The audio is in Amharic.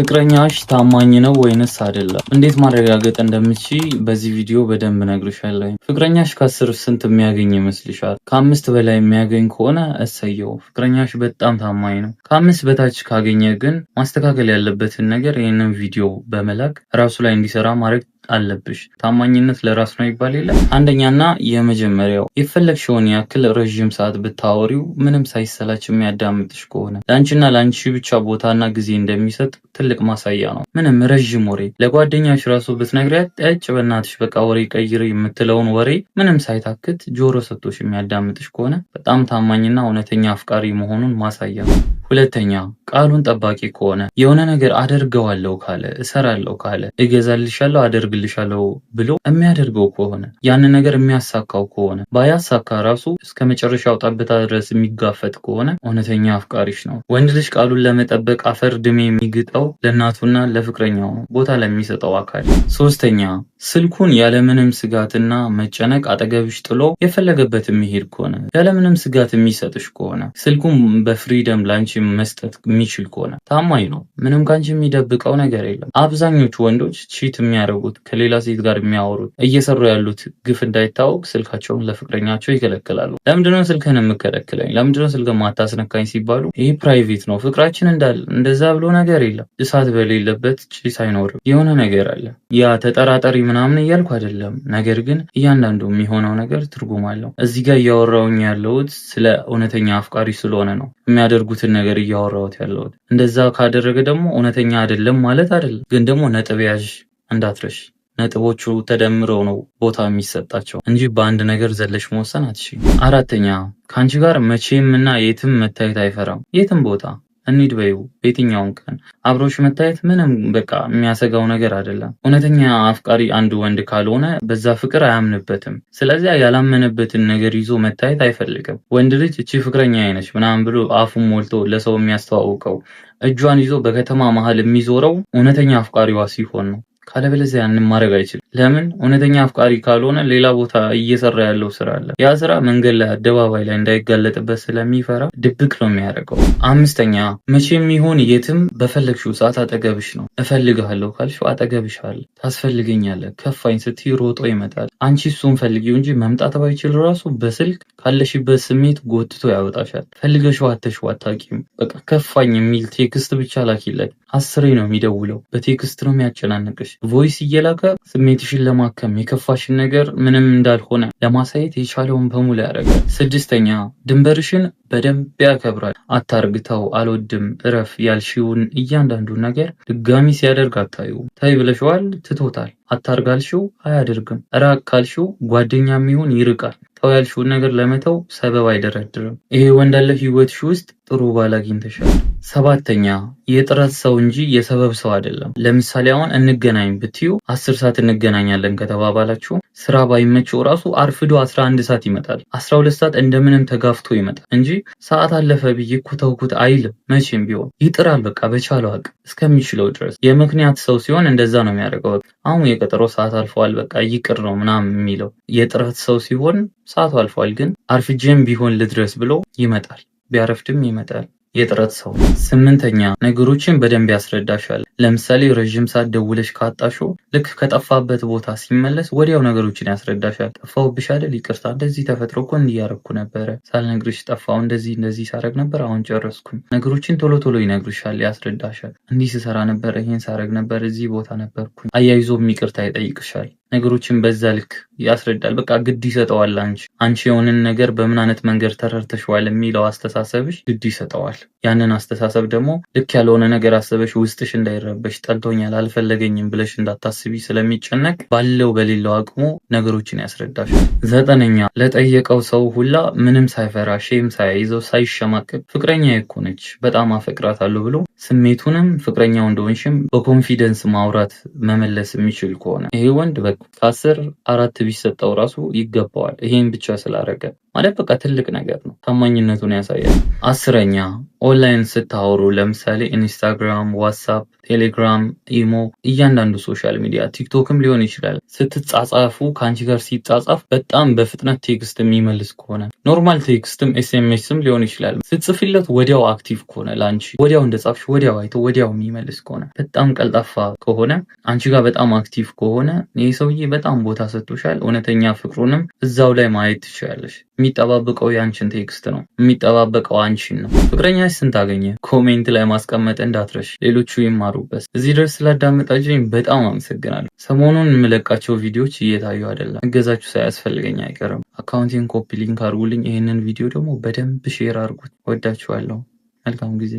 ፍቅረኛሽ ታማኝ ነው ወይንስ አይደለም? እንዴት ማረጋገጥ እንደምትችይ በዚህ ቪዲዮ በደንብ እነግርሻለሁ። ፍቅረኛሽ ከ10 ስንት የሚያገኝ ይመስልሻል? ከ5 በላይ የሚያገኝ ከሆነ እሰየው፣ ፍቅረኛሽ በጣም ታማኝ ነው። ከ5 በታች ካገኘ ግን ማስተካከል ያለበትን ነገር ይህንን ቪዲዮ በመላክ ራሱ ላይ እንዲሰራ ማድረግ አለብሽ። ታማኝነት ለራስ ነው ይባል የለ። አንደኛና የመጀመሪያው የፈለግሽውን ያክል ረጅም ሰዓት ብታወሪው ምንም ሳይሰላች የሚያዳምጥሽ ከሆነ ለአንቺና ለአንቺ ብቻ ቦታና ጊዜ እንደሚሰጥ ትልቅ ማሳያ ነው። ምንም ረጅም ወሬ ለጓደኛሽ ራሱ ብትነግሪያት ጠጭ በእናትሽ በቃ ወሬ ቀይር የምትለውን ወሬ ምንም ሳይታክት ጆሮ ሰጥቶሽ የሚያዳምጥሽ ከሆነ በጣም ታማኝና እውነተኛ አፍቃሪ መሆኑን ማሳያ ነው። ሁለተኛ ቃሉን ጠባቂ ከሆነ የሆነ ነገር አደርገዋለሁ ካለ፣ እሰራለሁ ካለ፣ እገዛልሻለሁ፣ አደርግልሻለሁ ብሎ የሚያደርገው ከሆነ ያንን ነገር የሚያሳካው ከሆነ ባያሳካ ራሱ እስከ መጨረሻው ጠብታ ድረስ የሚጋፈጥ ከሆነ እውነተኛ አፍቃሪሽ ነው። ወንድ ልጅ ቃሉን ለመጠበቅ አፈር ድሜ የሚግጠው ለእናቱና ለፍቅረኛው ነው፣ ቦታ ለሚሰጠው አካል። ሶስተኛ ስልኩን ያለምንም ስጋትና መጨነቅ አጠገብሽ ጥሎ የፈለገበት የሚሄድ ከሆነ ያለምንም ስጋት የሚሰጥሽ ከሆነ ስልኩን በፍሪደም ላንቺ መስጠት የሚችል ከሆነ ታማኝ ነው። ምንም ካንቺ የሚደብቀው ነገር የለም። አብዛኞቹ ወንዶች ቺት የሚያደርጉት ከሌላ ሴት ጋር የሚያወሩት እየሰሩ ያሉት ግፍ እንዳይታወቅ ስልካቸውን ለፍቅረኛቸው ይከለክላሉ። ለምንድነው ስልክህን የምከለክለኝ? ለምንድነው ስልክ ማታስነካኝ ሲባሉ ይህ ፕራይቬት ነው፣ ፍቅራችን እንዳለ እንደዛ ብሎ ነገር የለም። እሳት በሌለበት ጭስ አይኖርም። የሆነ ነገር አለ። ያ ተጠራጣሪ ምናምን እያልኩ አይደለም። ነገር ግን እያንዳንዱ የሚሆነው ነገር ትርጉም አለው። እዚህ ጋር እያወራውኝ ያለሁት ስለ እውነተኛ አፍቃሪ ስለሆነ ነው የሚያደርጉትን ነገር እያወራሁት ያለሁት። እንደዛ ካደረገ ደግሞ እውነተኛ አይደለም ማለት አይደለም። ግን ደግሞ ነጥብ ያዥ እንዳትረሽ። ነጥቦቹ ተደምረው ነው ቦታ የሚሰጣቸው እንጂ በአንድ ነገር ዘለሽ መወሰን አትችይም። አራተኛ ከአንቺ ጋር መቼም እና የትም መታየት አይፈራም። የትም ቦታ እንሂድ በይው፣ በየትኛውም ቀን አብሮሽ መታየት ምንም በቃ የሚያሰጋው ነገር አይደለም። እውነተኛ አፍቃሪ አንድ ወንድ ካልሆነ በዛ ፍቅር አያምንበትም። ስለዚህ ያላመነበትን ነገር ይዞ መታየት አይፈልግም። ወንድ ልጅ እቺ ፍቅረኛ አይነች ምናምን ብሎ አፉን ሞልቶ ለሰው የሚያስተዋውቀው እጇን ይዞ በከተማ መሀል የሚዞረው እውነተኛ አፍቃሪዋ ሲሆን ነው። ካለበለዚያ ያንን ማድረግ አይችልም። ለምን? እውነተኛ አፍቃሪ ካልሆነ ሌላ ቦታ እየሰራ ያለው ስራ አለ። ያ ስራ መንገድ ላይ አደባባይ ላይ እንዳይጋለጥበት ስለሚፈራ ድብቅ ነው የሚያደርገው። አምስተኛ መቼም ይሁን የትም በፈለግሽው ሰዓት አጠገብሽ ነው። እፈልግሃለሁ ካልሽው አጠገብሽ አለ። ታስፈልገኛለህ ከፋኝ ስትይ ሮጦ ይመጣል። አንቺ እሱን ፈልጊው እንጂ መምጣት ባይችል ራሱ በስልክ ካለሽበት ስሜት ጎትቶ ያወጣሻል። ፈልገሽው አተሽው አታውቂም። በቃ ከፋኝ የሚል ቴክስት ብቻ ላኪለት። 10 ነው የሚደውለው። በቴክስት ነው የሚያጨናንቅሽ። ቮይስ እየላከ ስሜትሽን ለማከም የከፋሽን ነገር ምንም እንዳልሆነ ለማሳየት የቻለውን በሙሉ ያደርጋል። ስድስተኛ ድንበርሽን በደንብ ያከብራል። አታርግተው፣ አልወድም፣ እረፍ ያልሽውን እያንዳንዱን ነገር ድጋሚ ሲያደርግ አታዩ። ታይ ብለሽዋል፣ ትቶታል። አታርጋልሽው፣ አያደርግም። ራቅ ካልሽው ጓደኛም ይሁን ይርቃል። ተው ያልሽውን ነገር ለመተው ሰበብ አይደረድርም። ይሄ ወንድ አለ ህይወትሽ ውስጥ ጥሩ ባል አግኝተሻል። ሰባተኛ የጥረት ሰው እንጂ የሰበብ ሰው አይደለም። ለምሳሌ አሁን እንገናኝ ብትዩ 10 ሰዓት እንገናኛለን ከተባባላችሁ ስራ ባይመቸው ራሱ አርፍዶ 11 ሰዓት ይመጣል። 12 ሰዓት እንደምንም ተጋፍቶ ይመጣል እንጂ ሰዓት አለፈ ብዬ እኮ ተውኩት አይልም። መቼም ቢሆን ይጥራል። በቃ በቻለው አቅም እስከሚችለው ድረስ። የምክንያት ሰው ሲሆን እንደዛ ነው የሚያደርገው። አሁን የቀጠሮ ሰዓት አልፏል በቃ ይቅር ነው ምናምን የሚለው። የጥረት ሰው ሲሆን ሰዓቱ አልፏል ግን አርፍጄም ቢሆን ልድረስ ብሎ ይመጣል። ቢያረፍድም ይመጣል። የጥረት ሰው። ስምንተኛ ነገሮችን በደንብ ያስረዳሻል። ለምሳሌ ረጅም ሰዓት ደውለሽ ካጣሽው ልክ ከጠፋበት ቦታ ሲመለስ ወዲያው ነገሮችን ያስረዳሻል። ጠፋሁብሽ አይደል? ይቅርታ፣ እንደዚህ ተፈጥሮ እኮ እንዲያረኩ ነበረ፣ ሳልነግርሽ ጠፋሁ፣ እንደዚህ ሳረግ ነበር፣ አሁን ጨረስኩኝ። ነገሮችን ቶሎ ቶሎ ይነግርሻል፣ ያስረዳሻል። እንዲህ ስሰራ ነበር፣ ይሄን ሳረግ ነበር፣ እዚህ ቦታ ነበርኩኝ። አያይዞም ይቅርታ ይጠይቅሻል። ነገሮችን በዛ ልክ ያስረዳል። በቃ ግድ ይሰጠዋል። አንቺ የሆነን ነገር በምን አይነት መንገድ ተረድተሽዋል የሚለው አስተሳሰብሽ ግድ ይሰጠዋል። ያንን አስተሳሰብ ደግሞ ልክ ያልሆነ ነገር አሰበሽ ውስጥሽ እንዳይረበሽ፣ ጠልቶኛል፣ አልፈለገኝም ብለሽ እንዳታስቢ ስለሚጨነቅ ባለው በሌለው አቅሙ ነገሮችን ያስረዳሻል። ዘጠነኛ ለጠየቀው ሰው ሁላ ምንም ሳይፈራ ሼም ሳይይዘው ሳይሸማቀቅ ፍቅረኛ እኮ ነች በጣም አፈቅራታለሁ ብሎ ስሜቱንም ፍቅረኛው እንደሆንሽም በኮንፊደንስ ማውራት መመለስ የሚችል ከሆነ ይሄ ወንድ በቃ አልኩ። ከ10 4 ቢሰጠው ራሱ ይገባዋል። ይሄን ብቻ ስላደረገ ማለት በቃ ትልቅ ነገር ነው። ታማኝነቱን ያሳያል። 10ኛ ኦንላይን ስታወሩ ለምሳሌ ኢንስታግራም፣ ዋትስአፕ፣ ቴሌግራም፣ ኢሞ እያንዳንዱ ሶሻል ሚዲያ ቲክቶክም ሊሆን ይችላል ስትጻጻፉ ከአንቺ ጋር ሲጻጻፍ በጣም በፍጥነት ቴክስት የሚመልስ ከሆነ ኖርማል ቴክስትም ኤስኤምኤስም ሊሆን ይችላል ስትጽፊለት ወዲያው አክቲቭ ከሆነ ላንቺ ወዲያው እንደጻፍሽ ወዲያው አይቶ ወዲያው የሚመልስ ከሆነ በጣም ቀልጣፋ ከሆነ አንቺ ጋር በጣም አክቲቭ ከሆነ ይሄ ሰውዬ በጣም ቦታ ሰጥቶሻል። እውነተኛ ፍቅሩንም እዛው ላይ ማየት ትችላለሽ። የሚጠባበቀው ያንቺን ቴክስት ነው። የሚጠባበቀው አንቺን ነው። ፍቅረኛሽ ስንት አገኘ? ኮሜንት ላይ ማስቀመጥ እንዳትረሽ፣ ሌሎቹ ይማሩበት። እዚህ ድረስ ስላዳመጣችሁኝ በጣም አመሰግናለሁ። ሰሞኑን የምለቃቸው ቪዲዮዎች እየታዩ አይደለም። እገዛችሁ ሳያስፈልገኝ አይቀርም። አካውንቴን ኮፒ ሊንክ አድርጉልኝ። ይህንን ቪዲዮ ደግሞ በደንብ ሼር አድርጉት። ወዳችኋለሁ። መልካም ጊዜ